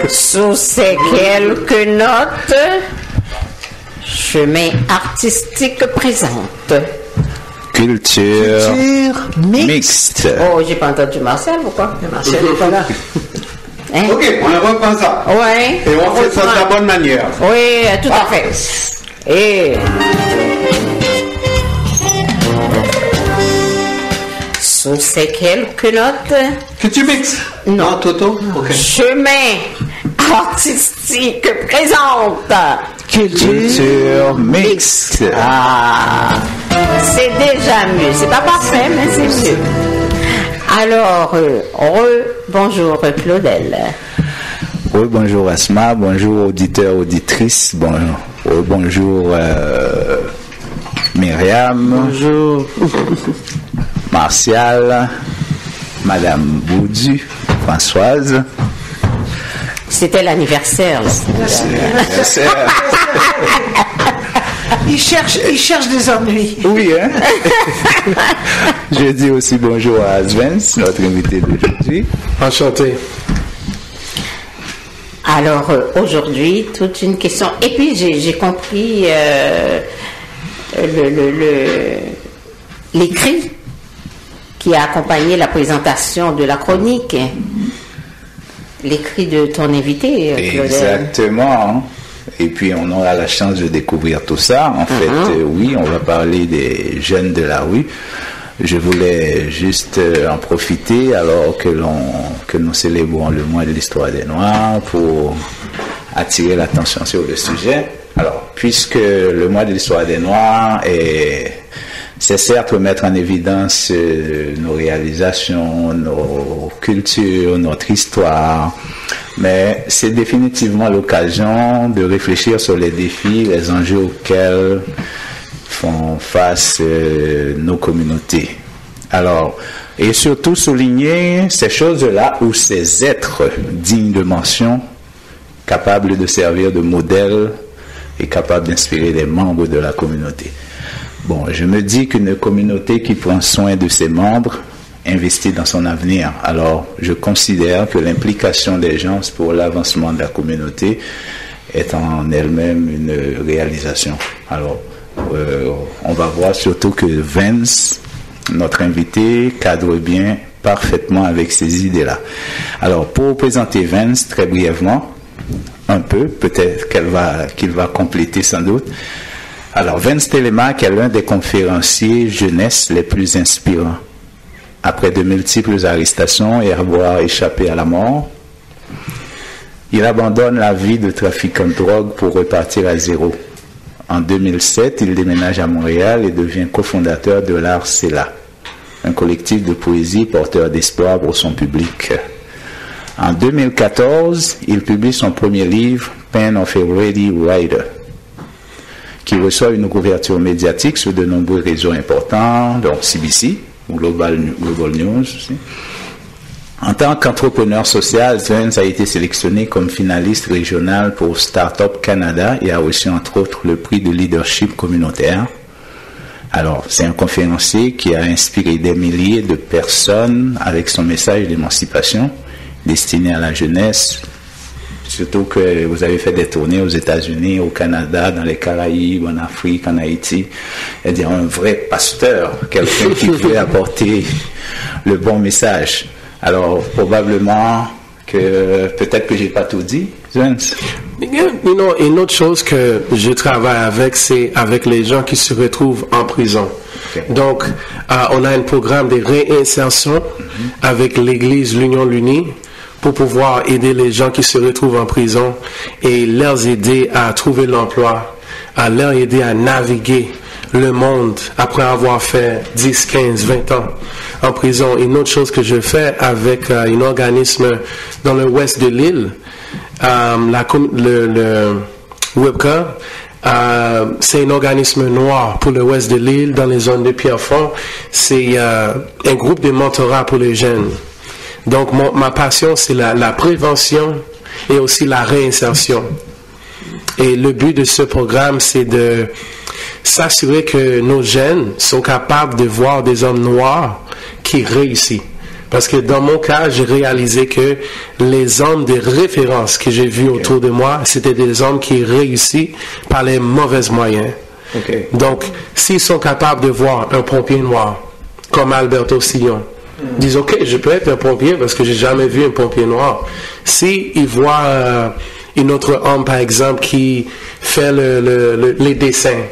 Sous ces quelques notes, chemin artistique présente. Culture mixte. Oh, j'ai pas entendu Marcel, pourquoi? Marcel n'est pas là. Hein? Ok, on reprend ça. Ouais. Et on fait ça de la bonne manière. Oui, tout à fait. Et... sous ces quelques notes... Que tu mixes? Non. Toto? Ok. Chemin artistique présente. Culture mixte. Ah, c'est déjà mieux. C'est pas parfait, mais c'est mieux. Alors, bonjour Claudel. Oui, bonjour Asma, bonjour auditeurs, auditrices, bonjour Myriam. Bonjour. Martial, Madame Boudu, Françoise. C'était l'anniversaire. Il cherche des ennuis. Oui, hein? Je dis aussi bonjour à Svens, notre invité d'aujourd'hui. Enchanté. Alors, aujourd'hui, toute une question. Et puis, j'ai compris l'écrit qui a accompagné la présentation de la chronique. L'écrit de ton invité, Claudel. Exactement. Et puis on aura la chance de découvrir tout ça. En fait, oui, on va parler des jeunes de la rue. Je voulais juste en profiter alors que nous célébrons le mois de l'histoire des Noirs pour attirer l'attention sur le sujet. Alors, puisque le mois de l'histoire des Noirs c'est certes mettre en évidence nos réalisations, nos cultures, notre histoire, mais c'est définitivement l'occasion de réfléchir sur les défis, les enjeux auxquels font face nos communautés. Alors, et surtout souligner ces choses-là ou ces êtres dignes de mention, capables de servir de modèle et capables d'inspirer les membres de la communauté. Bon, je me dis qu'une communauté qui prend soin de ses membres investit dans son avenir. Alors, je considère que l'implication des gens pour l'avancement de la communauté est en elle-même une réalisation. Alors, on va voir surtout que Vance, notre invité, cadre bien parfaitement avec ces idées-là. Alors, pour présenter Vance très brièvement, un peu, peut-être qu'il va compléter sans doute. Alors, Vance Telemaque est l'un des conférenciers jeunesse les plus inspirants. Après de multiples arrestations et avoir échappé à la mort, il abandonne la vie de trafiquant de drogue pour repartir à zéro. En 2007, il déménage à Montréal et devient cofondateur de l'Art Cela, un collectif de poésie porteur d'espoir pour son public. En 2014, il publie son premier livre, Pen of a Ready Writer, qui reçoit une couverture médiatique sur de nombreux réseaux importants, dont CBC, Global News aussi. En tant qu'entrepreneur social, Vance a été sélectionné comme finaliste régional pour Startup Canada et a reçu entre autres le prix de leadership communautaire. Alors, c'est un conférencier qui a inspiré des milliers de personnes avec son message d'émancipation destiné à la jeunesse. Surtout que vous avez fait des tournées aux États-Unis, au Canada, dans les Caraïbes, en Afrique, en Haïti. C'est-à-dire un vrai pasteur, quelqu'un qui veut apporter le bon message. Alors, probablement que peut-être que j'ai pas tout dit, Vance. Une autre chose que je travaille avec, c'est avec les gens qui se retrouvent en prison. Okay. Donc, on a un programme de réinsertion avec l'Église l'Union l'Unie, pour pouvoir aider les gens qui se retrouvent en prison et leur aider à trouver l'emploi, à leur aider à naviguer le monde après avoir fait 10, 15, 20 ans en prison. Une autre chose que je fais avec un organisme dans le ouest de l'île, le WEPCA, c'est un organisme noir pour le ouest de l'île, dans les zones de Pierrefonds. C'est un groupe de mentorat pour les jeunes. Donc, ma passion, c'est la prévention et aussi la réinsertion. Et le but de ce programme, c'est de s'assurer que nos jeunes sont capables de voir des hommes noirs qui réussissent. Parce que dans mon cas, j'ai réalisé que les hommes de référence que j'ai vus autour de moi, c'était des hommes qui réussissent par les mauvais moyens. Okay. Donc, s'ils sont capables de voir un pompier noir, comme Alberto Sillon, ils disent, OK, je peux être un pompier parce que j'ai jamais vu un pompier noir. S'ils voient un autre homme, par exemple, qui fait les dessins,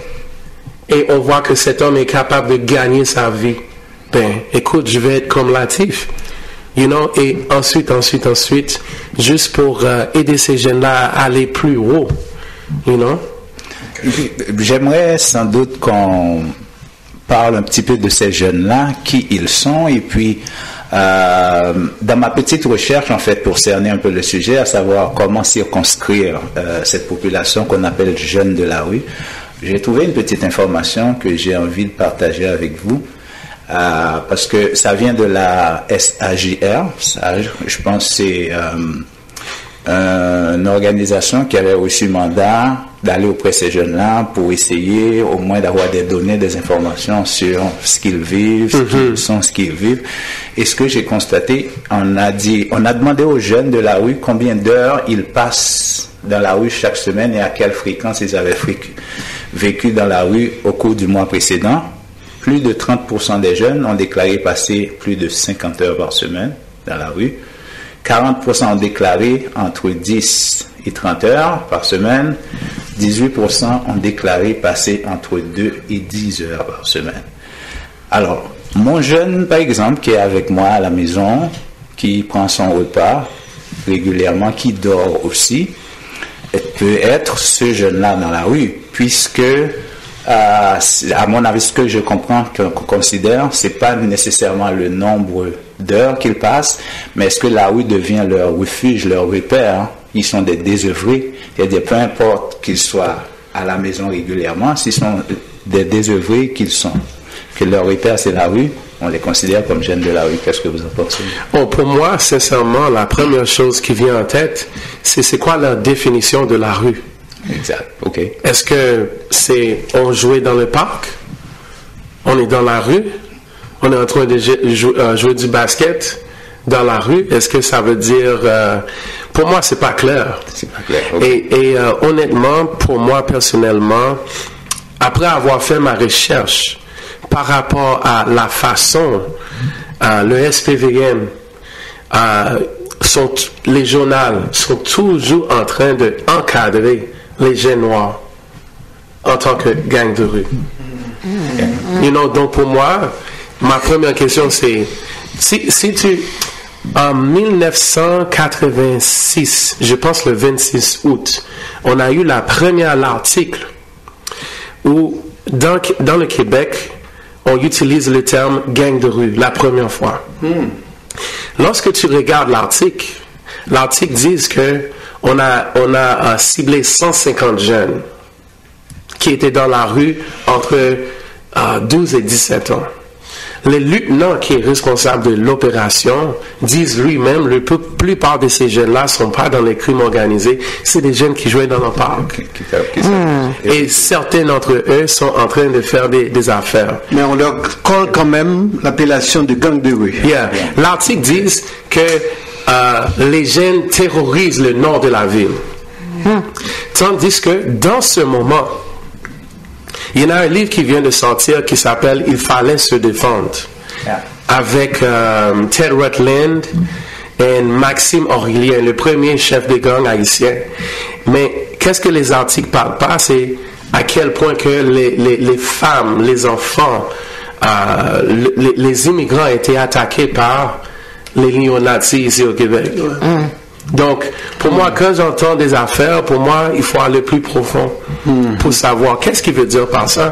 et on voit que cet homme est capable de gagner sa vie, ben, écoute, je vais être comme Latif, you know, et ensuite, juste pour aider ces jeunes-là à aller plus haut, you know. J'aimerais sans doute qu'on parle un petit peu de ces jeunes-là, qui ils sont, et puis dans ma petite recherche, en fait, pour cerner un peu le sujet, à savoir comment circonscrire cette population qu'on appelle jeunes de la rue, j'ai trouvé une petite information que j'ai envie de partager avec vous. Parce que ça vient de la SAJR, je pense que c'est une organisation qui avait reçu mandat d'aller auprès de ces jeunes-là pour essayer au moins d'avoir des données, des informations sur ce qu'ils vivent, ce qu'ils sont, ce qu'ils vivent. Et ce que j'ai constaté, on a demandé aux jeunes de la rue combien d'heures ils passent dans la rue chaque semaine et à quelle fréquence ils avaient vécu dans la rue au cours du mois précédent. Plus de 30% des jeunes ont déclaré passer plus de 50 heures par semaine dans la rue. 40% ont déclaré entre 10 et 30 heures par semaine. 18% ont déclaré passer entre 2 et 10 heures par semaine. Alors, mon jeune, par exemple, qui est avec moi à la maison, qui prend son repas régulièrement, qui dort aussi, peut être ce jeune-là dans la rue, puisque à mon avis, ce que je comprends, qu'on considère, c'est pas nécessairement le nombre d'heures qu'ils passent, mais est-ce que la rue devient leur refuge, leur repère? Ils sont des désœuvrés, c'est-à-dire peu importe qu'ils soient à la maison régulièrement, s'ils sont des désœuvrés qu'ils sont, que leur repère c'est la rue, on les considère comme jeunes de la rue. Qu'est-ce que vous en pensez? Bon, pour moi, sincèrement, la première chose qui vient en tête, c'est quoi la définition de la rue? Exact, ok. Est-ce que on jouait dans le parc? On est dans la rue? On est en train de jouer du basket dans la rue? Est-ce que ça veut dire... pour moi, c'est pas clair. C'est pas clair. Okay. Et honnêtement, pour moi personnellement, après avoir fait ma recherche par rapport à la façon, le SPVM, les journaux sont toujours en train d'encadrer les jeunes noirs en tant que gang de rue. You know, donc pour moi, ma première question c'est, si tu, en 1986, je pense le 26 août, on a eu la première article où dans le Québec, on utilise le terme gang de rue la première fois. Lorsque tu regardes l'article dit que on a ciblé 150 jeunes qui étaient dans la rue entre 12 et 17 ans. Le lieutenant qui est responsable de l'opération dit lui-même, la plupart de ces jeunes-là ne sont pas dans les crimes organisés, c'est des jeunes qui jouaient dans le parc. Et certains d'entre eux sont en train de faire des affaires. Mais on leur colle quand même l'appellation de gang de rue. Yeah. L'article dit que les jeunes terrorisent le nord de la ville. Tandis que dans ce moment, il y en a un livre qui vient de sortir qui s'appelle « Il fallait se défendre » avec Ted Rutland et Maxime Aurélien, le premier chef de gang haïtien. Mais qu'est-ce que les articles ne parlent pas, c'est à quel point que les femmes, les enfants, les immigrants étaient attaqués par les néo-nazis ici au Québec. Donc, pour moi, quand j'entends des affaires, pour moi, il faut aller plus profond pour savoir qu'est-ce qu'il veut dire par ça.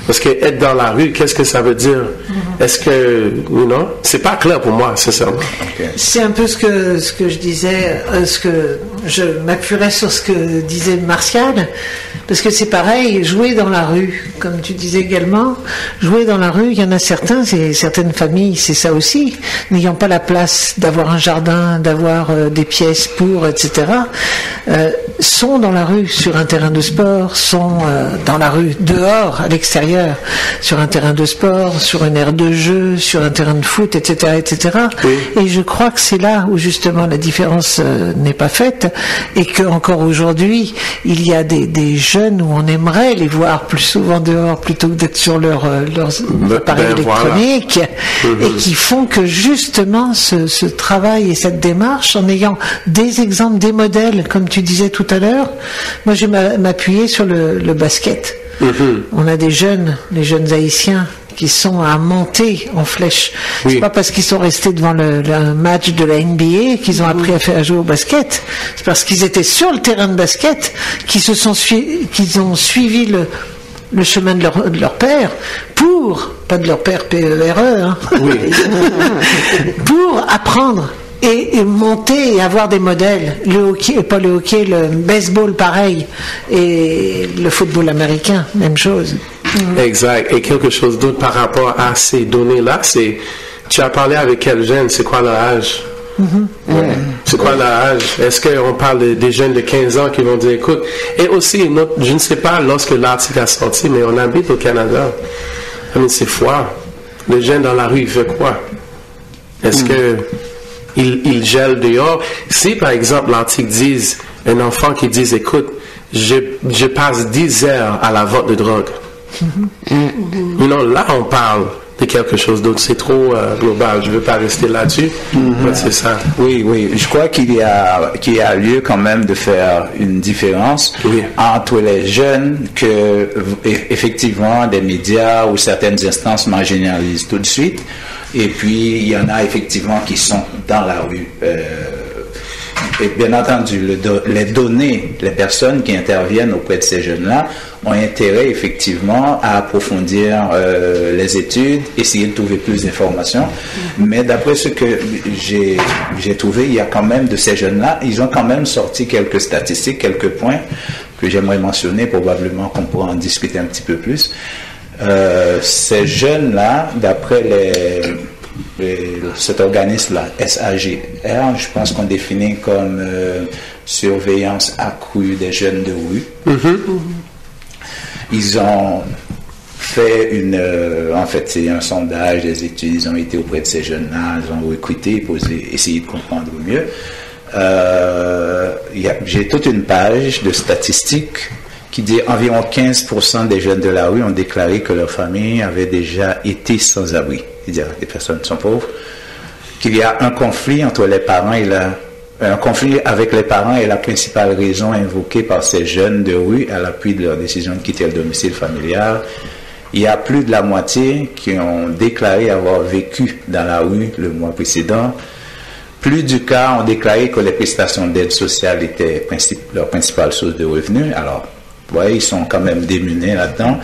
Parce que être dans la rue, qu'est-ce que ça veut dire? Est-ce que, c'est pas clair pour moi, sincèrement. Okay. C'est un peu ce que je disais, ce que je m'appuierais sur ce que disait Martial, parce que c'est pareil, jouer dans la rue, comme tu disais également, jouer dans la rue, il y en a certaines familles, c'est ça aussi, n'ayant pas la place d'avoir un jardin, d'avoir des pièces pour, etc. sont dans la rue sur un terrain de sport, sont dans la rue dehors, à l'extérieur, sur un terrain de sport, sur une aire de jeu, sur un terrain de foot, etc., etc. Oui. Et je crois que c'est là où justement la différence n'est pas faite, et que encore aujourd'hui il y a des jeunes où on aimerait les voir plus souvent dehors plutôt que d'être sur leurs appareils électroniques, voilà. Et qui font que justement ce travail et cette démarche, en ayant des exemples, des modèles, comme tu disais tout à l'heure, moi je vais m'appuyer sur le basket. On a les jeunes haïtiens qui sont à monter en flèche. Oui. C'est pas parce qu'ils sont restés devant le match de la NBA qu'ils ont appris à jouer au basket. C'est parce qu'ils étaient sur le terrain de basket qu'ils ont suivi le chemin de leur père pas de leur père PERE, hein, oui. Pour apprendre et monter et avoir des modèles. Le hockey, pas le hockey, le baseball pareil, et le football américain, même chose. Exact. Et quelque chose d'autre par rapport à ces données-là, c'est, tu as parlé avec quel jeune, c'est quoi leur âge? Ouais. C'est quoi leur âge? Est-ce qu'on parle des jeunes de 15 ans qui vont dire, écoute, et aussi, je ne sais pas lorsque l'article a sorti, mais on habite au Canada. C'est froid. Les jeunes dans la rue, ils font quoi? Est-ce que ils gèlent dehors? Si, par exemple, l'article dise, un enfant qui dit, écoute, je passe 10 heures à la vente de drogue. Non, là, on parle de quelque chose d'autre. C'est trop global. Je ne veux pas rester là-dessus. C'est ça. Oui. Je crois qu'il y a lieu quand même de faire une différence entre les jeunes que, effectivement, des médias ou certaines instances marginalisent tout de suite. Et puis, il y en a effectivement qui sont dans la rue. Et bien entendu, les données, les personnes qui interviennent auprès de ces jeunes-là ont intérêt effectivement à approfondir les études, essayer de trouver plus d'informations. Mais d'après ce que j'ai trouvé, il y a quand même de ces jeunes-là, ils ont quand même sorti quelques statistiques, quelques points que j'aimerais mentionner, probablement qu'on pourra en discuter un petit peu plus. Ces jeunes-là, d'après cet organisme-là, SAGR, je pense qu'on définit comme surveillance accrue des jeunes de rue. Ils ont fait en fait, c'est un sondage, des études, ils ont été auprès de ces jeunes-là, ils ont recruté, essayé de comprendre mieux. J'ai toute une page de statistiques qui dit environ 15% des jeunes de la rue ont déclaré que leur famille avait déjà été sans abri. C'est-à-dire des personnes sont pauvres, qu'il y a un conflit entre les parents un conflit avec les parents est la principale raison invoquée par ces jeunes de rue à l'appui de leur décision de quitter le domicile familial. Il y a plus de la moitié qui ont déclaré avoir vécu dans la rue le mois précédent. Plus du quart ont déclaré que les prestations d'aide sociale étaient leur principale source de revenus. Alors, vous voyez, ils sont quand même démunis là-dedans.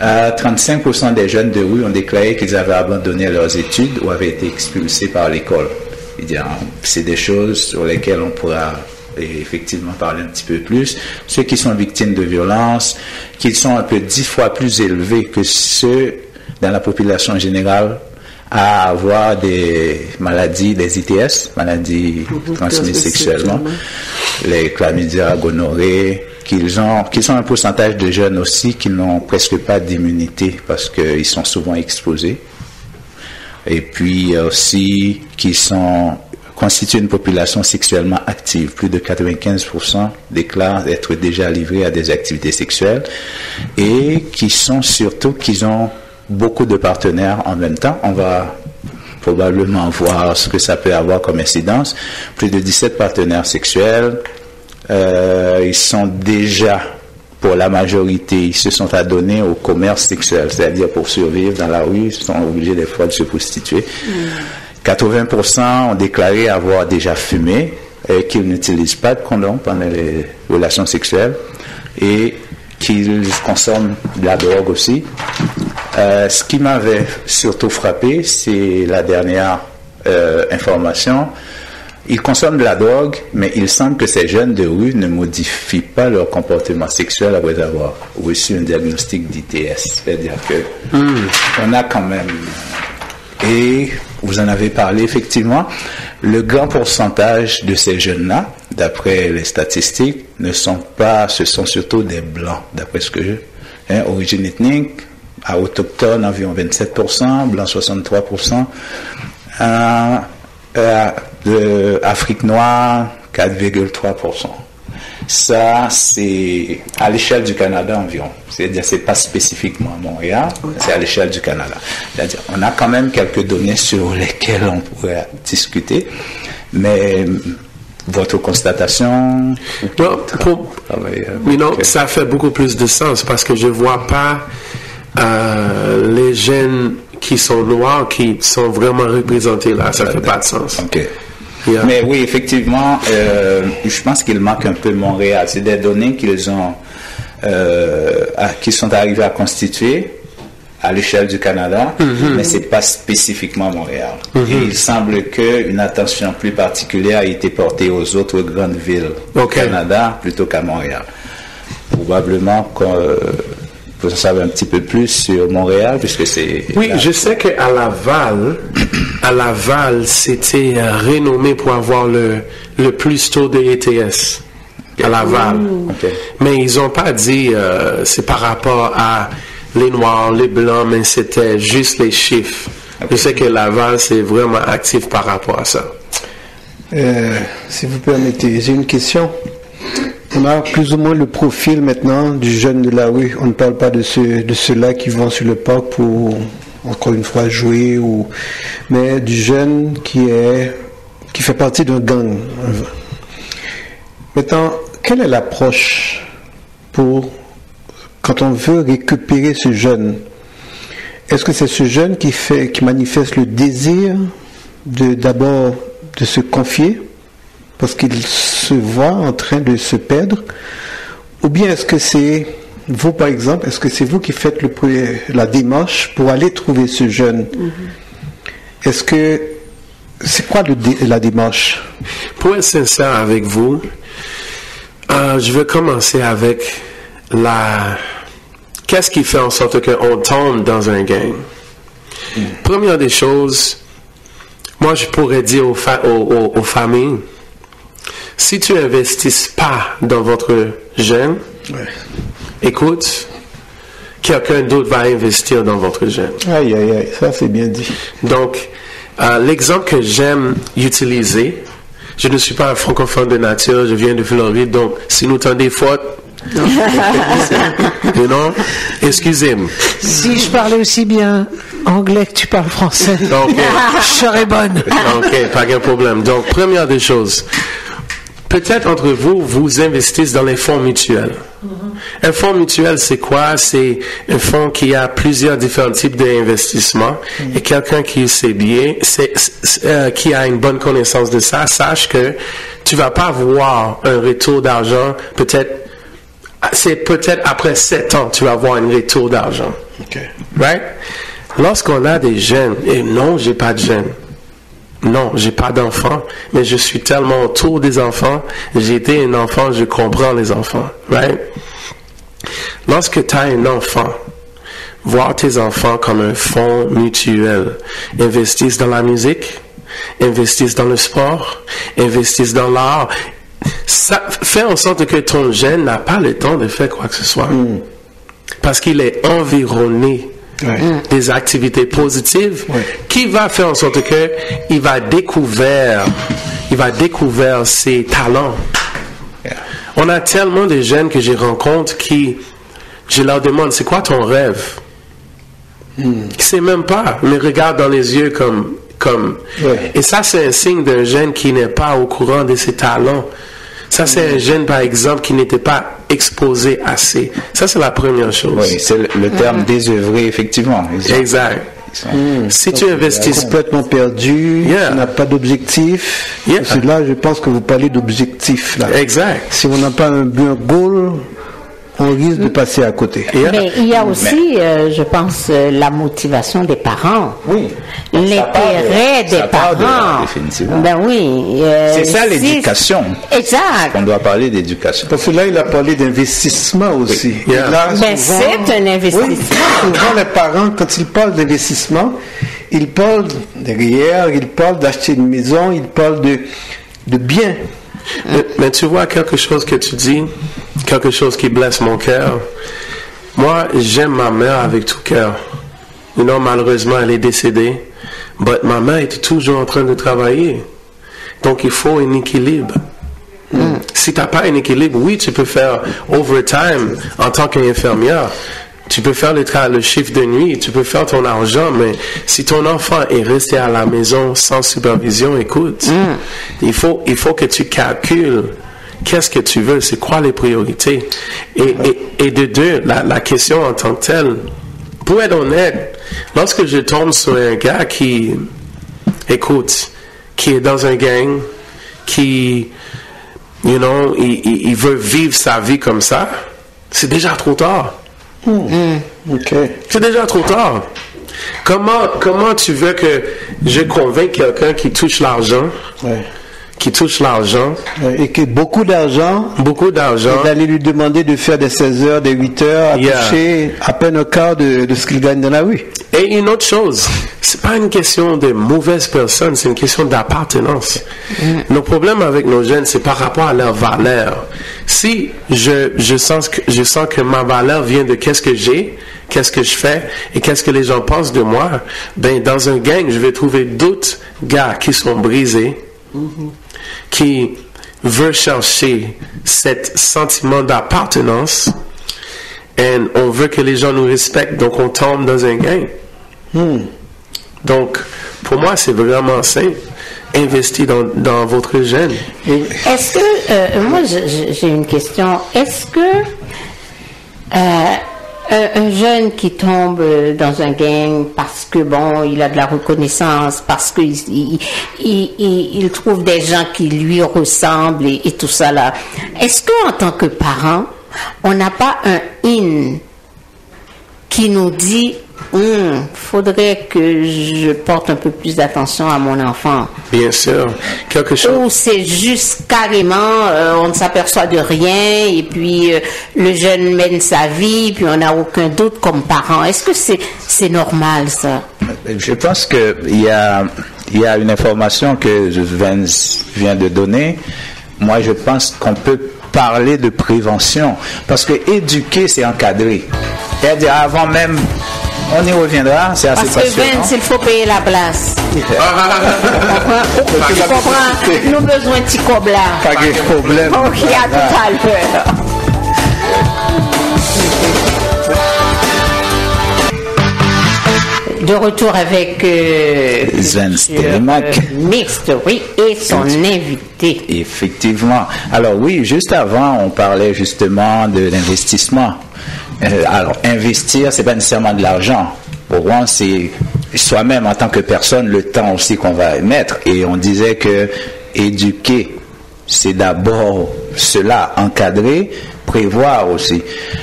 35% des jeunes de rue ont déclaré qu'ils avaient abandonné leurs études ou avaient été expulsés par l'école. C'est des choses sur lesquelles on pourra effectivement parler un petit peu plus. Ceux qui sont victimes de violences, qui sont un peu 10 fois plus élevés que ceux dans la population générale à avoir des maladies, des ITS, maladies transmises sexuellement, les chlamydia, gonorrhée, qu'ils ont un pourcentage de jeunes aussi qui n'ont presque pas d'immunité parce qu'ils sont souvent exposés. Et puis aussi qui constituent une population sexuellement active. Plus de 95% déclarent être déjà livrés à des activités sexuelles et qu'ils ont beaucoup de partenaires en même temps. On va probablement voir ce que ça peut avoir comme incidence. Plus de 17 partenaires sexuels. Ils sont déjà, pour la majorité, ils se sont adonnés au commerce sexuel, c'est-à-dire pour survivre dans la rue, ils sont obligés des fois de se prostituer. 80% ont déclaré avoir déjà fumé et qu'ils n'utilisent pas de condom pendant les relations sexuelles et qu'ils consomment de la drogue aussi. Ce qui m'avait surtout frappé, c'est la dernière information. Ils consomment de la drogue, mais il semble que ces jeunes de rue ne modifient pas leur comportement sexuel après avoir reçu un diagnostic d'ITS. C'est-à-dire que on a quand même... Et vous en avez parlé effectivement, le grand pourcentage de ces jeunes-là, d'après les statistiques, ce sont surtout des blancs, d'après ce que origine ethnique, à autochtone environ 27%, blanc 63%, Afrique noire 4,3%. Ça, c'est à l'échelle du Canada environ. C'est-à-dire, c'est pas spécifiquement à Montréal, c'est à l'échelle du Canada. C'est-à-dire, on a quand même quelques données sur lesquelles on pourrait discuter, mais votre constatation... Ça fait beaucoup plus de sens parce que je vois pas les jeunes qui sont noirs qui sont vraiment représentés là. Ça fait pas de sens. Okay. Yeah. Mais oui, effectivement, je pense qu'il manque un peu Montréal. C'est des données qu'ils sont arrivés à constituer à l'échelle du Canada, mais c'est pas spécifiquement Montréal. Et il semble qu'une attention plus particulière a été portée aux autres grandes villes du Canada plutôt qu'à Montréal. Probablement vous en savez un petit peu plus sur Montréal, puisque c'est... Oui, je sais qu'à Laval, c'était renommé pour avoir le plus taux de ETS. À Laval. Mais ils n'ont pas dit c'est par rapport à les Noirs, les Blancs, mais c'était juste les chiffres. Je sais que Laval, c'est vraiment actif par rapport à ça. Si vous permettez, j'ai une question. On a plus ou moins le profil maintenant du jeune de la rue. On ne parle pas de ceux-là qui vont sur le parc pour, encore une fois, jouer, mais du jeune qui fait partie d'un gang. Maintenant, quelle est l'approche quand on veut récupérer ce jeune? Est-ce que c'est ce jeune qui manifeste le désir d'abord de se confier parce qu'il se voit en train de se perdre, ou bien est-ce que c'est vous, par exemple, est-ce que c'est vous qui faites la démarche pour aller trouver ce jeune? Est-ce que c'est quoi la démarche? Pour être sincère avec vous, je vais commencer avec qu'est-ce qui fait en sorte qu'on tombe dans un gang? Première des choses, moi je pourrais dire aux familles, si tu n'investis pas dans votre jeune, écoute, quelqu'un d'autre va investir dans votre jeune. Aïe, aïe, aïe, ça c'est bien dit. Donc, l'exemple que j'aime utiliser, je ne suis pas un francophone de nature, je viens de Floride, donc si nous tendez faute, excusez-moi. Si je parlais aussi bien anglais que tu parles français, je serais bonne. Ok, pas de problème. Donc, première des choses, peut-être entre vous, vous investissez dans les fonds mutuels. Un fonds mutuel, c'est quoi? C'est un fonds qui a plusieurs différents types d'investissements. Et quelqu'un qui sait bien, qui a une bonne connaissance de ça, sache que tu vas pas avoir un retour d'argent, peut-être après 7 ans, tu vas avoir un retour d'argent. Right? Lorsqu'on a des jeunes, et non, j'ai pas de jeunes. Non, j'ai pas d'enfants, mais je suis tellement autour des enfants. J'ai été un enfant, je comprends les enfants, right? Lorsque tu as un enfant, voir tes enfants comme un fonds mutuel. Investissent dans la musique, investissent dans le sport, investissent dans l'art. Ça fait en sorte que ton jeune n'a pas le temps de faire quoi que ce soit. Parce qu'il est environné des activités positives qui va faire en sorte que il va découvrir ses talents. On a tellement de jeunes que je rencontre qui, je leur demande, c'est quoi ton rêve? Qui ne sait même pas, mais regarde dans les yeux comme. Et ça, c'est un signe d'un jeune qui n'est pas au courant de ses talents. Ça, c'est un jeune, par exemple, qui n'était pas exposé assez. Ça, c'est la première chose. Oui, c'est le terme désœuvré, effectivement. Exact. Si tu investis complètement perdu, tu n'as pas d'objectif. C'est là, je pense que vous parlez d'objectif. Là. Exact. Si on n'a pas un goal, on risque de passer à côté. Mais il y a aussi, je pense, la motivation des parents. Oui. L'intérêt des parents. Définitivement. Ben oui. C'est ça l'éducation. Exact. On doit parler d'éducation. Parce que là, il a parlé d'investissement aussi. Là, c'est un investissement. Oui, souvent, les parents, quand ils parlent d'investissement, il parle derrière, il parle d'acheter une maison, il parle de biens. Mais tu vois quelque chose que tu dis, quelque chose qui blesse mon cœur. Moi, j'aime ma mère avec tout cœur. Malheureusement, elle est décédée. Mais ma mère est toujours en train de travailler. Donc, il faut un équilibre. Si tu n'as pas un équilibre, oui, tu peux faire overtime en tant qu'infirmière. Tu peux faire le chiffre de nuit, tu peux faire ton argent, mais si ton enfant est resté à la maison sans supervision, écoute, il faut que tu calcules qu'est-ce que tu veux, c'est quoi les priorités. Et de deux, la question en tant que telle, pour être honnête, lorsque je tombe sur un gars qui est dans un gang, qui, il veut vivre sa vie comme ça, c'est déjà trop tard. Okay. C'est déjà trop tard. Comment tu veux que je convainque quelqu'un qui touche l'argent, et qui a beaucoup d'argent, et d'aller lui demander de faire des 16 heures, des 8 heures, à toucher à peine un quart de ce qu'il gagne dans la rue. Et une autre chose, c'est pas une question de mauvaise personne, c'est une question d'appartenance. Nos problèmes avec nos jeunes, c'est par rapport à leur valeur. Si je sens que ma valeur vient de qu'est-ce que j'ai, qu'est-ce que je fais et qu'est-ce que les gens pensent de moi, dans un gang, je vais trouver d'autres gars qui sont brisés, qui veulent chercher cet sentiment d'appartenance, et on veut que les gens nous respectent, donc on tombe dans un gang. Donc, pour moi, c'est vraiment simple. Investir dans votre jeune. Est-ce que, moi j'ai une question, est-ce que un jeune qui tombe dans un gang parce que il a de la reconnaissance, parce que il trouve des gens qui lui ressemblent et tout ça là, est-ce qu'en tant que parent, on n'a pas un qui nous dit faudrait que je porte un peu plus d'attention à mon enfant? Bien sûr. Quelque chose. Ou c'est juste carrément, on ne s'aperçoit de rien et puis le jeune mène sa vie, puis on n'a aucun doute comme parent. Est-ce que c'est normal ça? Je pense qu'il y a une information que Vince vient de donner. Moi, je pense qu'on peut parler de prévention parce que éduquer, c'est encadrer. C'est-à-dire avant même. On y reviendra, c'est assez passionnant. Parce que Vince, il faut payer la place. Tu comprends? Nous besoin de petit cobla. Pas de problème. Ok, à tout à l'heure. De retour avec Vince Télémac. Mixte, oui, et son invité. Effectivement. Alors oui, juste avant, on parlait justement de l'investissement. Alors, investir, c'est pas nécessairement de l'argent. Pour moi, c'est soi-même en tant que personne, le temps aussi qu'on va mettre. Et on disait que éduquer, c'est d'abord cela, encadrer, prévoir aussi.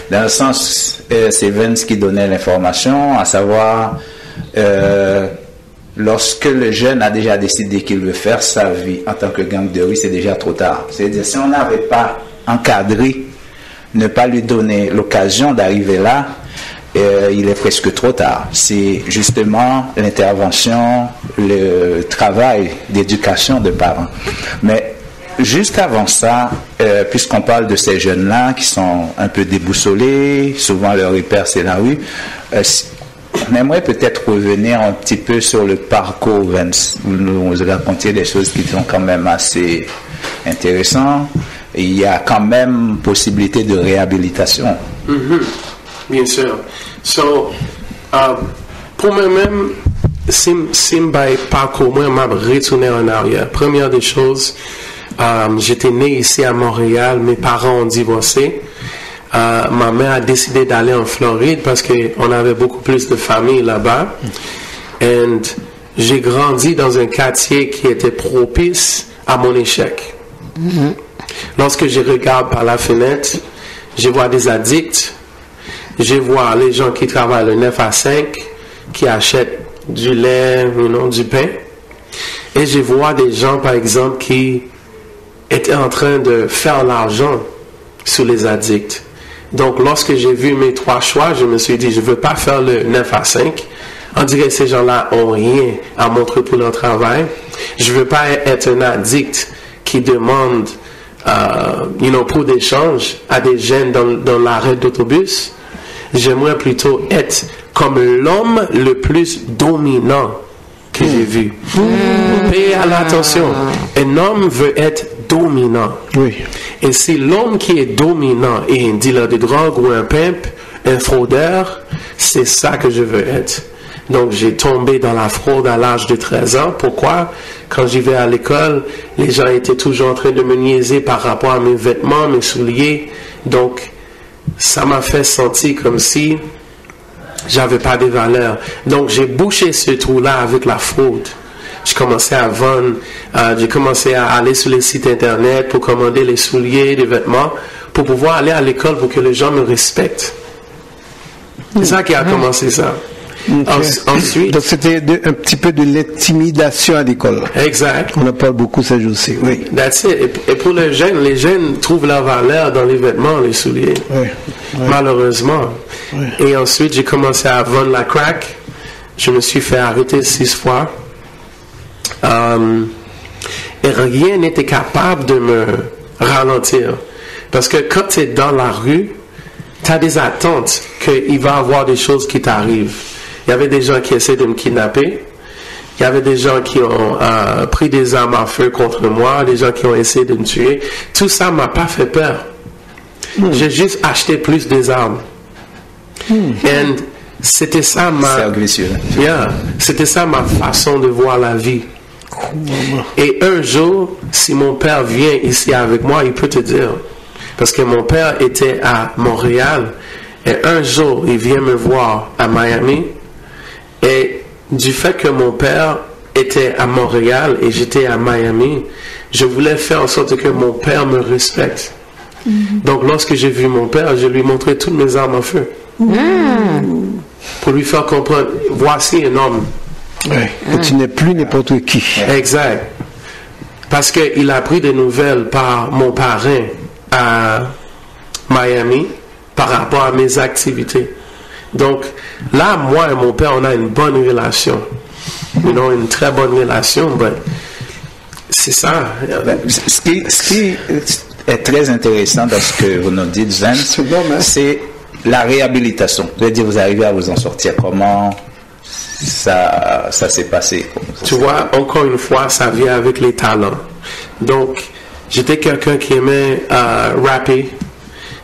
Dans le sens, c'est Vince qui donnait l'information, à savoir, lorsque le jeune a déjà décidé qu'il veut faire sa vie en tant que gang de rue, c'est déjà trop tard. C'est-à-dire, si on n'avait pas encadré, ne pas lui donner l'occasion d'arriver là, il est presque trop tard. C'est justement l'intervention, le travail d'éducation de parents. Mais juste avant ça, puisqu'on parle de ces jeunes-là qui sont un peu déboussolés, souvent leur repère c'est la rue, on aimerait peut-être revenir un petit peu sur le parcours, Vince. Vous nous racontiez des choses qui sont quand même assez intéressantes. Il y a quand même possibilité de réhabilitation. Bien sûr. So, pour moi-même, si je parcours, moi, je vais retourner en arrière. Première des choses, j'étais né ici à Montréal, mes parents ont divorcé. Ma mère a décidé d'aller en Floride parce qu'on avait beaucoup plus de familles là-bas. Et j'ai grandi dans un quartier qui était propice à mon échec. Lorsque je regarde par la fenêtre, je vois des addicts, je vois les gens qui travaillent le 9 à 5, qui achètent du lait, du pain. Et je vois des gens, par exemple, qui étaient en train de faire l'argent sur les addicts. Donc, lorsque j'ai vu mes trois choix, je me suis dit, je ne veux pas faire le 9 à 5 On dirait que ces gens-là ont rien à montrer pour leur travail. Je veux pas être un addict qui demande, pour d'échange à des jeunes dans l'arrêt d'autobus. J'aimerais plutôt être comme l'homme le plus dominant que j'ai vu. Payez attention. Un homme veut être dominant. Oui. Et si l'homme qui est dominant est un dealer de drogue ou un pimp, un fraudeur, c'est ça que je veux être. Donc, j'ai tombé dans la fraude à l'âge de 13 ans. Pourquoi? Quand j'y vais à l'école, les gens étaient toujours en train de me niaiser par rapport à mes vêtements, mes souliers. Donc, ça m'a fait sentir comme si j'avais pas de valeur. Donc, j'ai bouché ce trou-là avec la fraude. J'ai commencé à vendre, j'ai commencé à aller sur les sites internet pour commander les souliers, les vêtements, pour pouvoir aller à l'école pour que les gens me respectent. C'est ça qui a commencé ça. Okay. Ensuite, donc c'était un petit peu de l'intimidation à l'école. Exact. On en parle beaucoup ces jours-ci, oui. That's it. Et pour les jeunes trouvent leur valeur dans les vêtements, les souliers. Oui. Malheureusement. Oui. Et ensuite, j'ai commencé à vendre la crack. Je me suis fait arrêter 6 fois. Et rien n'était capable de me ralentir. Parce que quand tu es dans la rue, tu as des attentes qu'il va y avoir des choses qui t'arrivent. Il y avait des gens qui essaient de me kidnapper. Il y avait des gens qui ont pris des armes à feu contre moi, des gens qui ont essayé de me tuer. Tout ça m'a pas fait peur. J'ai juste acheté plus des armes. Et c'était ça c'était ça ma façon de voir la vie. Et un jour, si mon père vient ici avec moi, il peut te dire, parce que mon père était à Montréal, et un jour, il vient me voir à Miami, et du fait que mon père était à Montréal et j'étais à Miami, je voulais faire en sorte que mon père me respecte. Donc, lorsque j'ai vu mon père, je lui montrais toutes mes armes à feu. Pour lui faire comprendre, voici un homme. Et tu n'es plus n'importe qui. Exact. Parce qu'il a pris des nouvelles par mon parrain à Miami par rapport à mes activités. Donc, là, moi et mon père, on a une bonne relation. Une très bonne relation, mais c'est ça. Ce qui est très intéressant dans ce que vous nous dites, Zen, c'est la réhabilitation. Vous dire, vous arrivez à vous en sortir. Comment ça s'est passé? Tu vois, encore une fois, ça vient avec les talents. Donc, j'étais quelqu'un qui aimait rapper.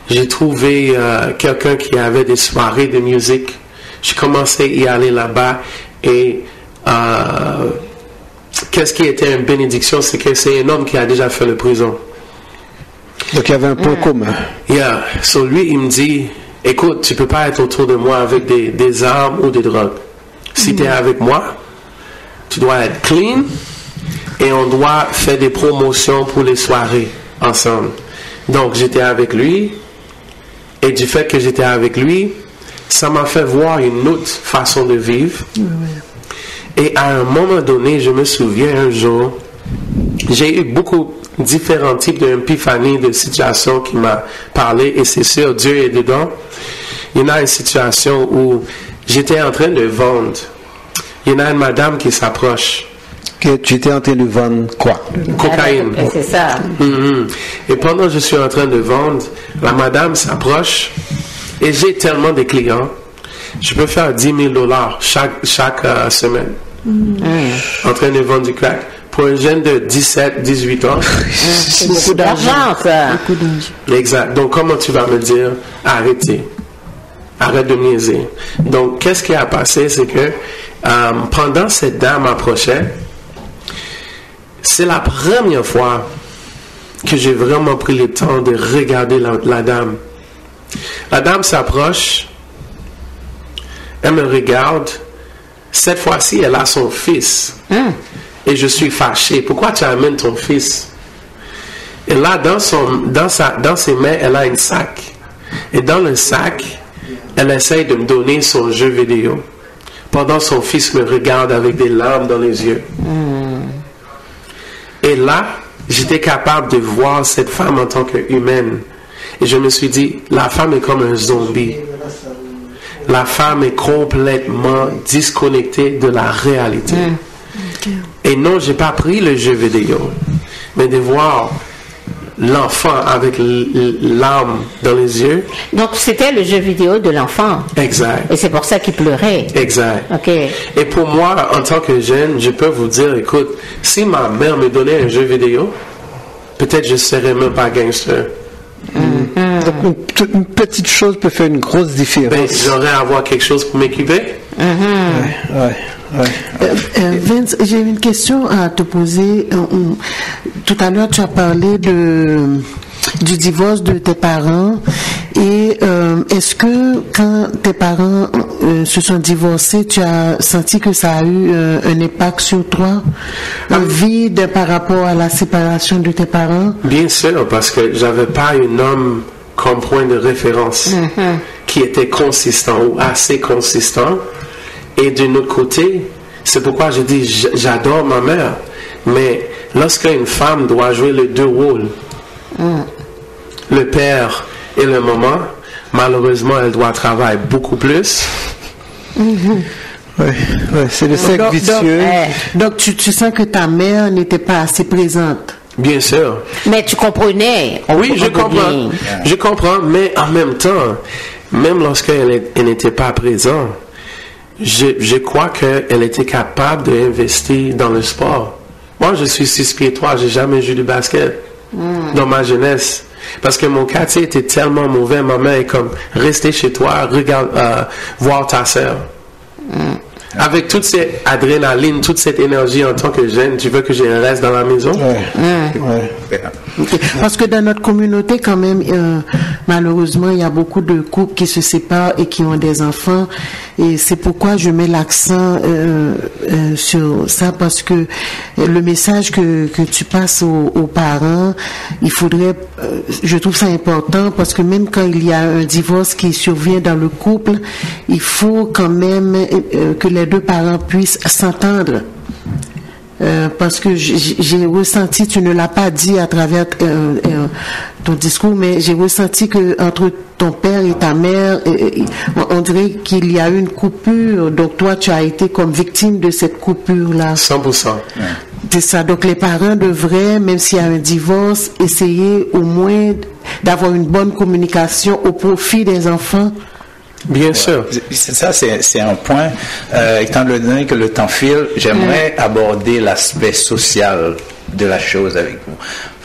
J'ai trouvé quelqu'un qui avait des soirées de musique. J'ai commencé à y aller là-bas. Et qu'est-ce qui était une bénédiction, c'est que c'est un homme qui a déjà fait la prison. Donc, il y avait un point commun. Yeah. So, lui, il me dit, écoute, tu peux pas être autour de moi avec des armes ou des drogues. Si tu es avec moi, tu dois être clean et on doit faire des promotions pour les soirées ensemble. Donc, j'étais avec lui et du fait que j'étais avec lui, ça m'a fait voir une autre façon de vivre. Et à un moment donné, je me souviens un jour, j'ai eu beaucoup différents types d'épiphanies, de situations qui m'ont parlé et c'est sûr, Dieu est dedans. Il y en a une situation où j'étais en train de vendre. Il y en a une madame qui s'approche. Que tu étais en train de vendre quoi? Cocaïne. C'est ça. Et pendant que je suis en train de vendre, la madame s'approche et j'ai tellement de clients. Je peux faire $10,000 chaque semaine. En train de vendre du crack. Pour un jeune de 17, 18 ans. C'est beaucoup d'argent, ça. Exact. Donc, comment tu vas me dire, arrêtez. Arrête de niaiser. Donc, qu'est-ce qui a passé, c'est que pendant cette dame approchait, c'est la première fois que j'ai vraiment pris le temps de regarder la dame. La dame s'approche, elle me regarde. Cette fois-ci, elle a son fils. Et je suis fâché. Pourquoi tu amènes ton fils? Et là, dans ses mains, elle a un sac. Et dans le sac, elle essaye de me donner son jeu vidéo. Pendant son fils me regarde avec des larmes dans les yeux. Et là, j'étais capable de voir cette femme en tant qu'humaine. Et je me suis dit, la femme est comme un zombie. la femme est complètement disconnectée de la réalité. Et non, j'ai pas pris le jeu vidéo, mais de voir l'enfant avec l'âme dans les yeux. Donc c'était le jeu vidéo de l'enfant. Exact. Et c'est pour ça qu'il pleurait. Exact. Ok. Et pour moi, en tant que jeune, je peux vous dire, écoute, si ma mère me donnait un jeu vidéo, peut-être je serais même pas gangster. Donc une petite chose peut faire une grosse différence. Ben, j'aurais à avoir quelque chose pour m'équiper. Vince, j'ai une question à te poser. Tout à l'heure, tu as parlé du divorce de tes parents. Et est-ce que quand tes parents se sont divorcés, tu as senti que ça a eu un impact sur toi, un vide par rapport à la séparation de tes parents? Bien sûr, parce que j'avais pas un homme comme point de référence qui était consistant ou assez consistant. Et d'un autre côté, c'est pourquoi je dis j'adore ma mère, mais lorsqu'une femme doit jouer les deux rôles, le père et le maman, malheureusement, elle doit travailler beaucoup plus. C'est le cercle vicieux. Donc tu sens que ta mère n'était pas assez présente. Bien sûr. Mais tu comprenais. Oui, je comprends. Je comprends, mais en même temps, même lorsqu'elle n'était pas présente, je crois qu'elle était capable d'investir dans le sport. Moi, je suis 6 pieds 3, j'ai jamais joué du basket dans ma jeunesse. Parce que mon quartier était tellement mauvais, ma mère est comme, restez chez toi, regarde, voir ta sœur. Avec toute cette adrénaline, toute cette énergie en tant que jeune, tu veux que je reste dans la maison? Okay. Parce que dans notre communauté, quand même, malheureusement, il y a beaucoup de couples qui se séparent et qui ont des enfants. Et c'est pourquoi je mets l'accent sur ça, parce que le message que tu passes aux parents, il faudrait, je trouve ça important, parce que même quand il y a un divorce qui survient dans le couple, il faut quand même que les deux parents puissent s'entendre. Parce que j'ai ressenti, tu ne l'as pas dit à travers ton discours, mais j'ai ressenti que entre ton père et ta mère, on dirait qu'il y a eu une coupure. Donc toi, tu as été comme victime de cette coupure-là. 100%. C'est ça. Donc les parents devraient, même s'il y a un divorce, essayer au moins d'avoir une bonne communication au profit des enfants. Bien sûr. Ça, c'est un point. Étant donné que le temps file, j'aimerais aborder l'aspect social de la chose avec vous.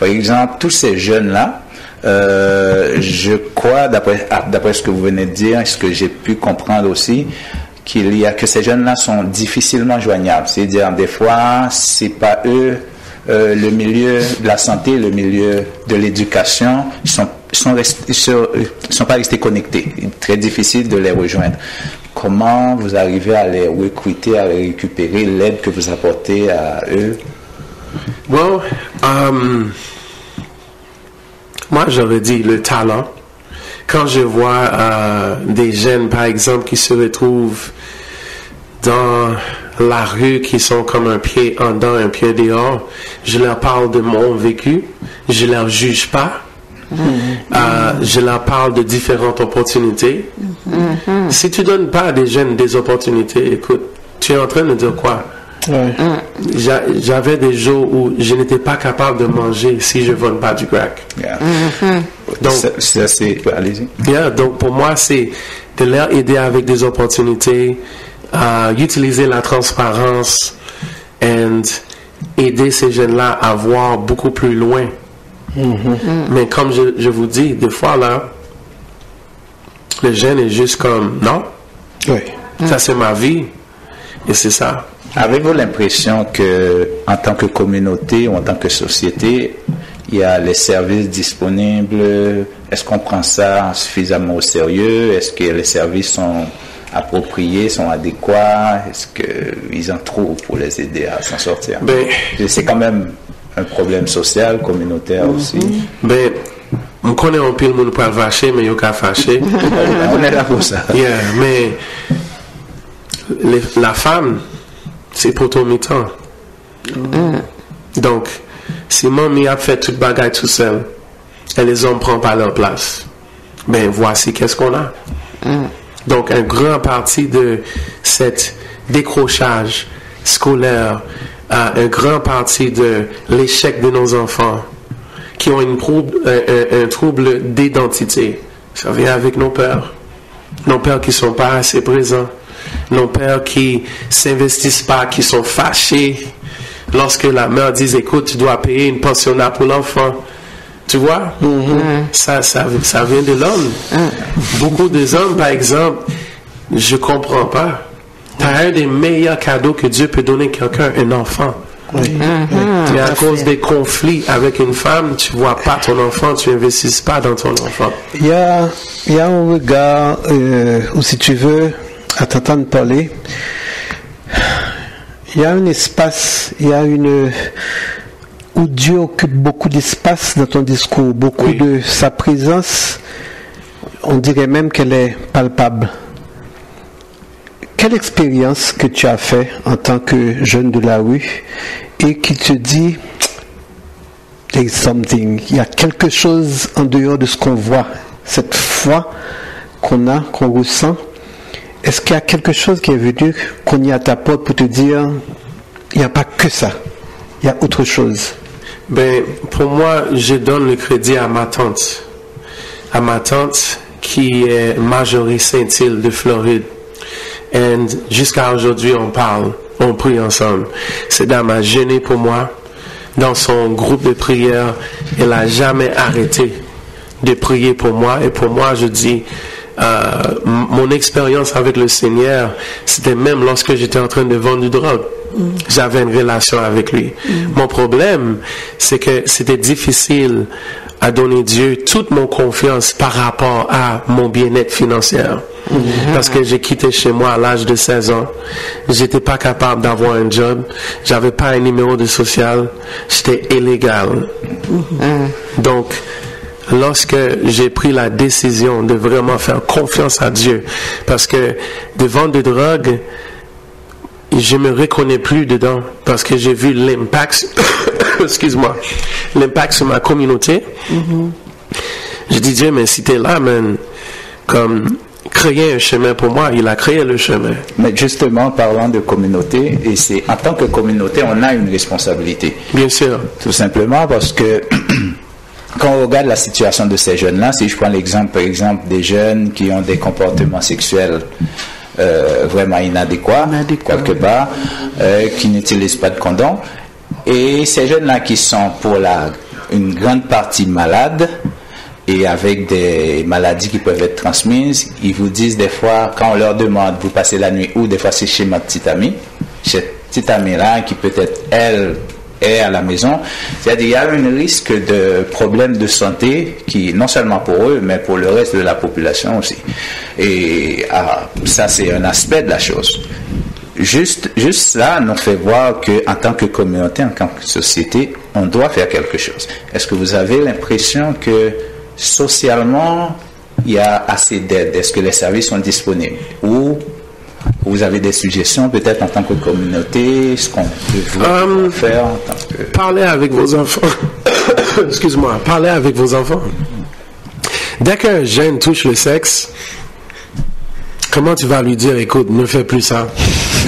Par exemple, tous ces jeunes-là, je crois, d'après ce que vous venez de dire, et ce que j'ai pu comprendre aussi, que ces jeunes-là sont difficilement joignables. C'est-à-dire, des fois, c'est pas eux, le milieu de la santé, le milieu de l'éducation, ils sont pas restés connectés. Très difficile de les rejoindre. Comment vous arrivez à les recruter, à les récupérer, l'aide que vous apportez à eux? Well, moi j'aurais dit le talent. Quand je vois des jeunes, par exemple, qui se retrouvent dans la rue, qui sont comme un pied en dedans, un pied dehors, je leur parle de mon vécu, je ne leur juge pas. Je leur parle de différentes opportunités. Si tu donnes pas à des jeunes des opportunités, écoute, tu es en train de dire quoi? J'avais des jours où je n'étais pas capable de manger si je ne vole pas du crack. Donc, allez-y. Donc pour moi, c'est de leur aider avec des opportunités, utiliser la transparence et aider ces jeunes-là à voir beaucoup plus loin. Mais comme je vous dis, des fois là, le jeune est juste comme, non, ça c'est ma vie, et c'est ça. Avez-vous l'impression que, en tant que communauté ou en tant que société, il y a les services disponibles? Est-ce qu'on prend ça suffisamment au sérieux? Est-ce que les services sont appropriés, sont adéquats? Est-ce qu'ils en trouvent pour les aider à s'en sortir? C'est quand même un problème social, communautaire aussi. Ben, on connaît un peu le monde pour le fâcher, mais il n'y a qu'à fâcher. On est là pour ça. Mais la femme, c'est pour ton mi-temps. Donc, si mamie a fait toute bagaille tout seul, et les hommes ne prennent pas leur place, ben voici qu'est-ce qu'on a. Donc, un grand parti de cet décrochage scolaire, un grand parti de l'échec de nos enfants qui ont un trouble d'identité, ça vient avec nos pères. Nos pères qui ne sont pas assez présents. Nos pères qui s'investissent pas, qui sont fâchés lorsque la mère dit, écoute, tu dois payer une pensionnat pour l'enfant. Tu vois? Ça vient de l'homme. Beaucoup des hommes, par exemple, je comprends pas. Tu as un des meilleurs cadeaux que Dieu peut donner à quelqu'un, un enfant. Mais à cause des conflits avec une femme, tu vois pas ton enfant, tu n'investis pas dans ton enfant. Il y a un regard, ou si tu veux, à t'entendre parler, il y a un espace, où Dieu occupe beaucoup d'espace dans ton discours, beaucoup de sa présence, on dirait même qu'elle est palpable. Quelle expérience que tu as fait en tant que jeune de la rue et qui te dit there's something, il y a quelque chose en dehors de ce qu'on voit, cette foi qu'on ressent. Est-ce qu'il y a quelque chose qui est venu, qu'on y a à ta porte pour te dire il n'y a pas que ça, il y a autre chose? Ben, pour moi, je donne le crédit à ma tante qui est Marjorie Saint-Hilaire de Floride. Et jusqu'à aujourd'hui, on prie ensemble. Cette dame a gêné pour moi dans son groupe de prière. Elle n'a jamais arrêté de prier pour moi. Et pour moi, je dis, mon expérience avec le Seigneur, c'était même lorsque j'étais en train de vendre du drogue. J'avais une relation avec lui. Mon problème, c'est que c'était difficile à donner Dieu toute mon confiance par rapport à mon bien-être financier. Parce que j'ai quitté chez moi à l'âge de 16 ans. J'étais pas capable d'avoir un job. J'avais pas un numéro de social. J'étais illégal. Donc, lorsque j'ai pris la décision de vraiment faire confiance à Dieu, parce que de vendre de drogue, je me reconnais plus dedans, parce que j'ai vu l'impact, l'impact sur ma communauté. J'ai dit, Dieu, mais si t'es là, man, comme créer un chemin pour moi, il a créé le chemin. Mais justement, parlant de communauté, et c'est en tant que communauté, on a une responsabilité. Bien sûr. Tout simplement parce que quand on regarde la situation de ces jeunes-là, si je prends l'exemple, par exemple, des jeunes qui ont des comportements sexuels vraiment inadéquats, quelque part, qui n'utilisent pas de condom, et ces jeunes-là qui sont pour une grande partie malades, et avec des maladies qui peuvent être transmises, ils vous disent des fois, quand on leur demande, vous passez la nuit où, des fois c'est chez ma petite amie, cette petite amie-là qui peut-être, elle, est à la maison, c'est-à-dire il y a un risque de problèmes de santé qui, non seulement pour eux, mais pour le reste de la population aussi. Et ça, c'est un aspect de la chose. Juste ça nous fait voir qu'en tant que communauté, en tant que société, on doit faire quelque chose. Est-ce que vous avez l'impression que socialement, il y a assez d'aide? Est-ce que les services sont disponibles? Ou vous avez des suggestions peut-être en tant que communauté, ce qu'on devrait faire en tant que... Parlez avec vos enfants. Excuse-moi, parlez avec vos enfants. Dès qu'un jeune touche le sexe, comment tu vas lui dire, écoute, ne fais plus ça?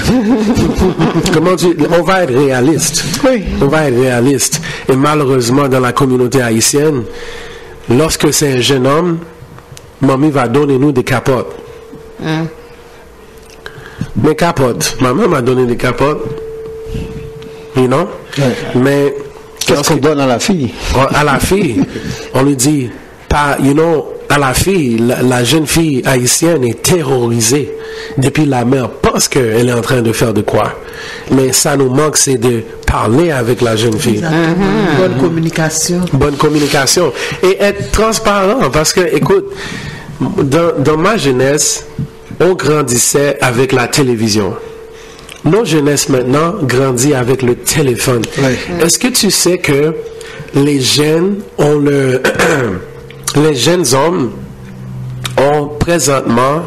On va être réaliste. Oui. On va être réaliste. Et malheureusement, dans la communauté haïtienne, lorsque c'est un jeune homme, mamie va donner nous des capotes. Mes capotes. Ma mère m'a donné des capotes. You know? Mais qu'est-ce qu'on donne à la fille? À la fille, on lui dit, pas, you know, à la fille, la jeune fille haïtienne est terrorisée. Depuis la mère pense qu'elle est en train de faire de quoi. Mais ça nous manque, c'est de parler avec la jeune fille. Bonne communication. Bonne communication. Et être transparent. Parce que, écoute, dans ma jeunesse, on grandissait avec la télévision. Nos jeunesses maintenant grandissent avec le téléphone. Est-ce que tu sais que les jeunes ont les jeunes hommes ont présentement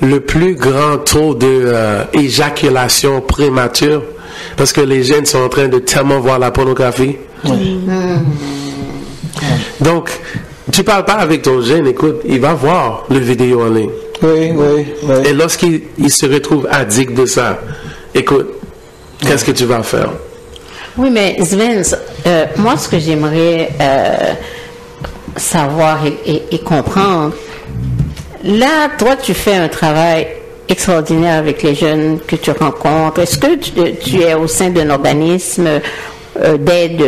le plus grand taux d'éjaculation prémature parce que les jeunes sont en train de tellement voir la pornographie. Donc, tu parles pas avec ton jeune, écoute, il va voir le vidéo en ligne. Oui. Et lorsqu'il se retrouve addict de ça, écoute, qu'est-ce que tu vas faire? Oui, mais Sven, moi, ce que j'aimerais savoir et comprendre, là, toi, tu fais un travail extraordinaire avec les jeunes que tu rencontres. Est-ce que tu es au sein d'un organisme d'aide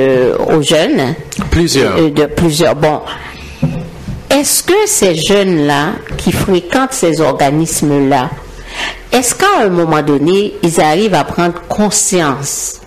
aux jeunes? Plusieurs. Bon. Est-ce que ces jeunes-là qui fréquentent ces organismes-là, est-ce qu'à un moment donné, ils arrivent à prendre conscience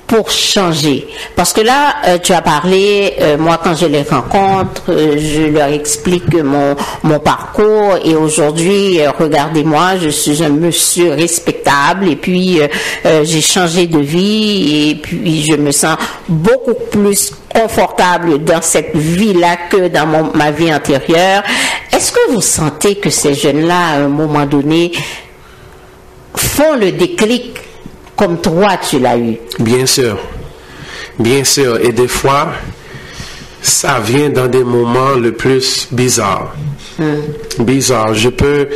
pour changer? Parce que là, tu as parlé, moi quand je les rencontre, je leur explique mon parcours et aujourd'hui, regardez-moi, je suis un monsieur respectable et puis j'ai changé de vie et puis je me sens beaucoup plus confortable dans cette vie-là que dans ma vie antérieure. Est-ce que vous sentez que ces jeunes-là, à un moment donné, font le déclic comme toi, tu l'as eu? Bien sûr. Et des fois, ça vient dans des moments le plus bizarres. Bizarre. Je peux,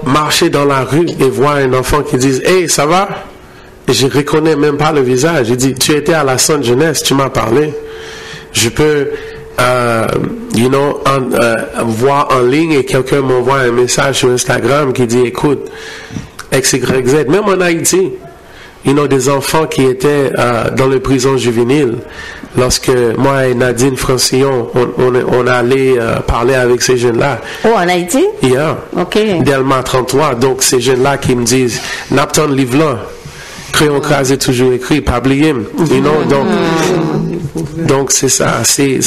marcher dans la rue et voir un enfant qui dit « Hey, ça va? » Et je ne reconnais même pas le visage. Je dis « Tu étais à la Sainte Jeunesse, tu m'as parlé. » Je peux, voir en ligne et quelqu'un m'envoie un message sur Instagram qui dit « Écoute, XYZ, même en Haïti, des enfants qui étaient dans les prisons juvéniles. Lorsque moi et Nadine Francillon, on allait parler avec ces jeunes-là. Oh, en Haïti? Yeah. OK. Delma 33. Donc, ces jeunes-là qui me disent, Napton livre-là, crayon crasé toujours écrit, pas oublié. Donc, c'est ça. C'est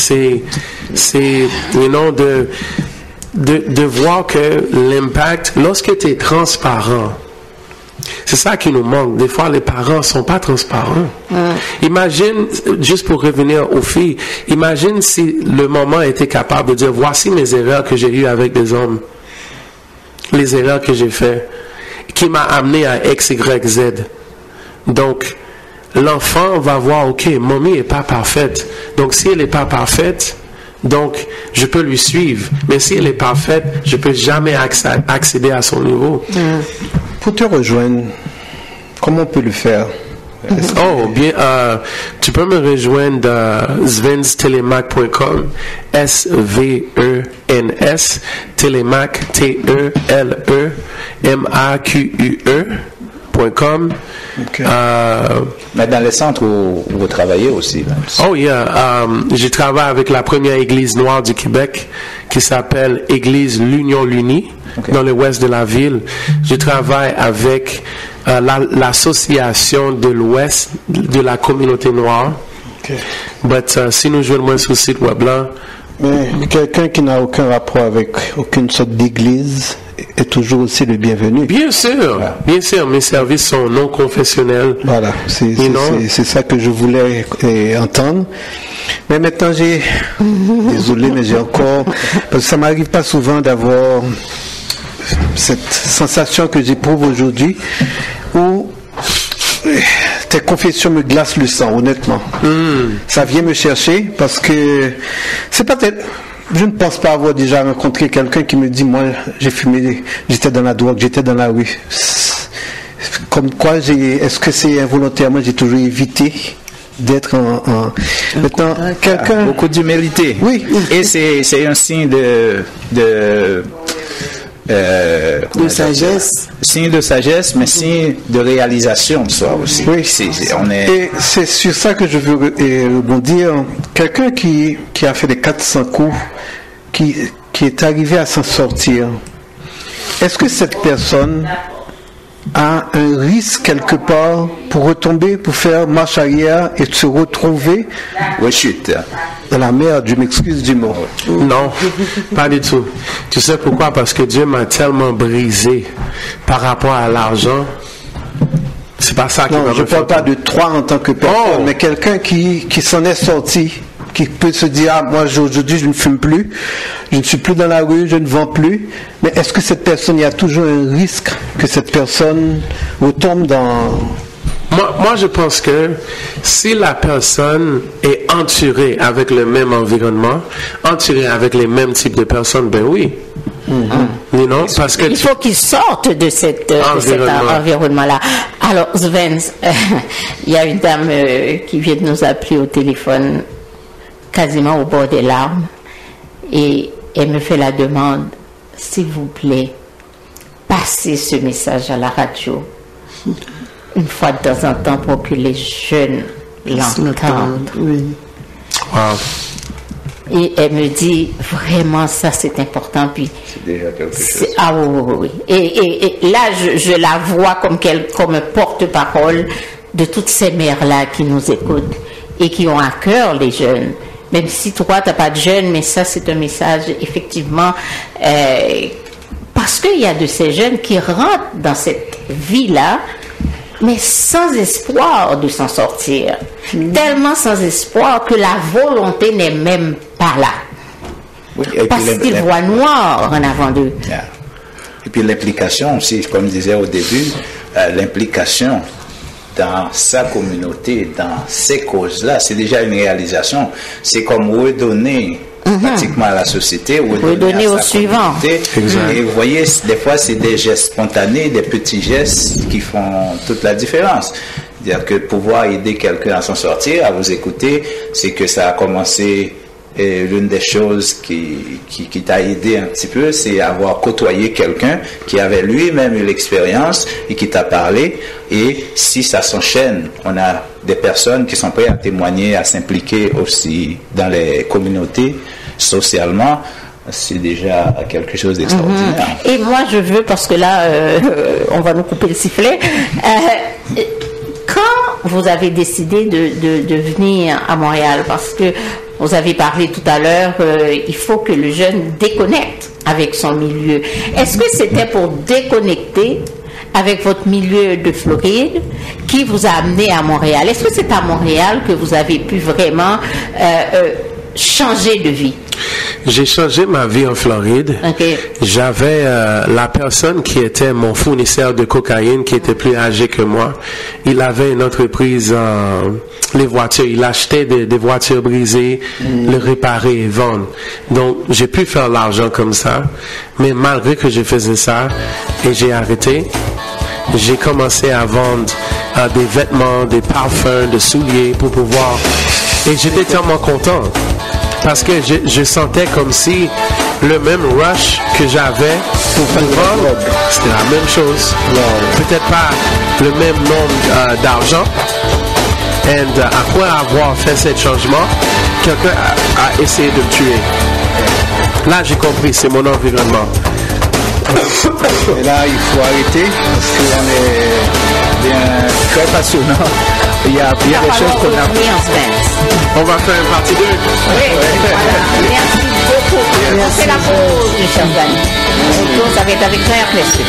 de voir que l'impact, lorsque tu es transparent, c'est ça qui nous manque. Des fois, les parents ne sont pas transparents. Imagine, juste pour revenir aux filles, imagine si le maman était capable de dire, voici mes erreurs que j'ai eues avec des hommes. Les erreurs que j'ai faites, qui m'a amené à X, Y, Z. Donc, l'enfant va voir, ok, mamie n'est pas parfaite. Donc, si elle n'est pas parfaite, donc, je peux lui suivre. Mais si elle est parfaite, je ne peux jamais accéder à son niveau. Pour te rejoindre, comment on peut le faire? Oh, bien, tu peux me rejoindre à svenstelemac.com, S-V-E-N-S, Telemac, T-E-L-E-M-A-Q-U-E.com. Okay. Mais dans les centres où vous travaillez aussi. Même. Oh, yeah. Je travaille avec la première église noire du Québec qui s'appelle Église l'Union l'Unie, dans l'ouest de la ville. Je travaille avec l'association de l'ouest de la communauté noire. But si nous jouons sur le site web là. Mais quelqu'un qui n'a aucun rapport avec aucune sorte d'église est toujours aussi le bienvenu. Bien sûr. Mes services sont non confessionnels. Voilà, c'est ça que je voulais entendre. Mais maintenant, désolé, mais j'ai encore, parce que ça m'arrive pas souvent d'avoir cette sensation que j'éprouve aujourd'hui, où tes confessions me glacent le sang, honnêtement. Ça vient me chercher parce que c'est peut-être. Je ne pense pas avoir déjà rencontré quelqu'un qui me dit, moi, j'ai fumé, j'étais dans la drogue, j'étais dans la rue. Comme quoi, est-ce que c'est involontairement, j'ai toujours évité d'être maintenant, quelqu'un... Beaucoup d'humilité. Oui. Et c'est un signe de sagesse. Signe de sagesse, mais signe de réalisation de soi aussi. Oui. Et c'est sur ça que je veux rebondir. Quelqu'un qui a fait les 400 coups, qui est arrivé à s'en sortir, est-ce que cette personne a un risque quelque part pour retomber, pour faire marche arrière et se retrouver dans la merde, je m'excuse du mot. Non, pas du tout. Tu sais pourquoi? Parce que Dieu m'a tellement brisé par rapport à l'argent. C'est pas ça qui non, je ne parle pas de toi en tant que personne, mais quelqu'un qui s'en est sorti, qui peut se dire, ah, moi aujourd'hui je ne fume plus, je ne suis plus dans la rue, je ne vends plus. Mais est-ce que cette personne, il y a toujours un risque que cette personne retombe dans... Moi, je pense que si la personne est entourée avec le même environnement, entourée avec les mêmes types de personnes, ben oui. Parce que il faut qu'ils sortent de cet environnement-là. Alors, Sven, il y a une dame qui vient de nous appeler au téléphone, quasiment au bord des larmes, et elle me fait la demande, s'il vous plaît, passez ce message à la radio, une fois de temps en temps, pour que les jeunes l'entendent. Oui. Wow. Et elle me dit, vraiment, ça c'est important. Puis, c'est déjà quelque chose. Ah oui. Et là, je la vois comme un porte-parole de toutes ces mères-là qui nous écoutent et qui ont à cœur les jeunes. Même si toi, tu n'as pas de jeunes, mais ça c'est un message, effectivement, parce qu'il y a de ces jeunes qui rentrent dans cette vie-là, mais sans espoir de s'en sortir. Tellement sans espoir que la volonté n'est même pas là. Oui, parce qu'ils voient noir en avant d'eux. Yeah. Et puis l'implication aussi, comme je disais au début, l'implication dans sa communauté, dans ces causes-là, c'est déjà une réalisation. C'est comme redonner pratiquement à la société, redonner au suivant. Et vous voyez, des fois, c'est des gestes spontanés, des petits gestes qui font toute la différence. C'est-à-dire que pouvoir aider quelqu'un à s'en sortir, à vous écouter, c'est que ça a commencé. Et l'une des choses qui t'a aidé un petit peu, c'est avoir côtoyé quelqu'un qui avait lui-même eu l'expérience et qui t'a parlé. Et si ça s'enchaîne, on a des personnes qui sont prêtes à témoigner, à s'impliquer aussi dans les communautés socialement. C'est déjà quelque chose d'extraordinaire. Et moi, je veux, parce que là, on va nous couper le sifflet. Quand vous avez décidé de venir à Montréal, parce que vous avez parlé tout à l'heure, il faut que le jeune déconnecte avec son milieu. Est-ce que c'était pour déconnecter avec votre milieu de Floride qui vous a amené à Montréal? Est-ce que c'est à Montréal que vous avez pu vraiment changer de vie? J'ai changé ma vie en Floride. Okay. J'avais la personne qui était mon fournisseur de cocaïne, qui était plus âgé que moi. Il avait une entreprise, les voitures. Il achetait des voitures brisées, les réparer et vendre. Donc, j'ai pu faire l'argent comme ça. Mais malgré que je faisais ça, et j'ai arrêté, j'ai commencé à vendre des vêtements, des parfums, des souliers pour pouvoir... Et j'étais tellement content. Parce que je sentais comme si le même rush que j'avais pour vendre, c'était la même chose. Peut-être pas le même nombre d'argent. Et après avoir fait ce changement, quelqu'un a essayé de me tuer. Là, j'ai compris, c'est mon environnement. Et là, il faut arrêter parce qu'on est bien très passionnant. Il y a bien des choses qu'on a. On va faire une partie 2. Oui, voilà. Merci beaucoup. C'est la pause, chers amis. On retourne avec Claire Plessis.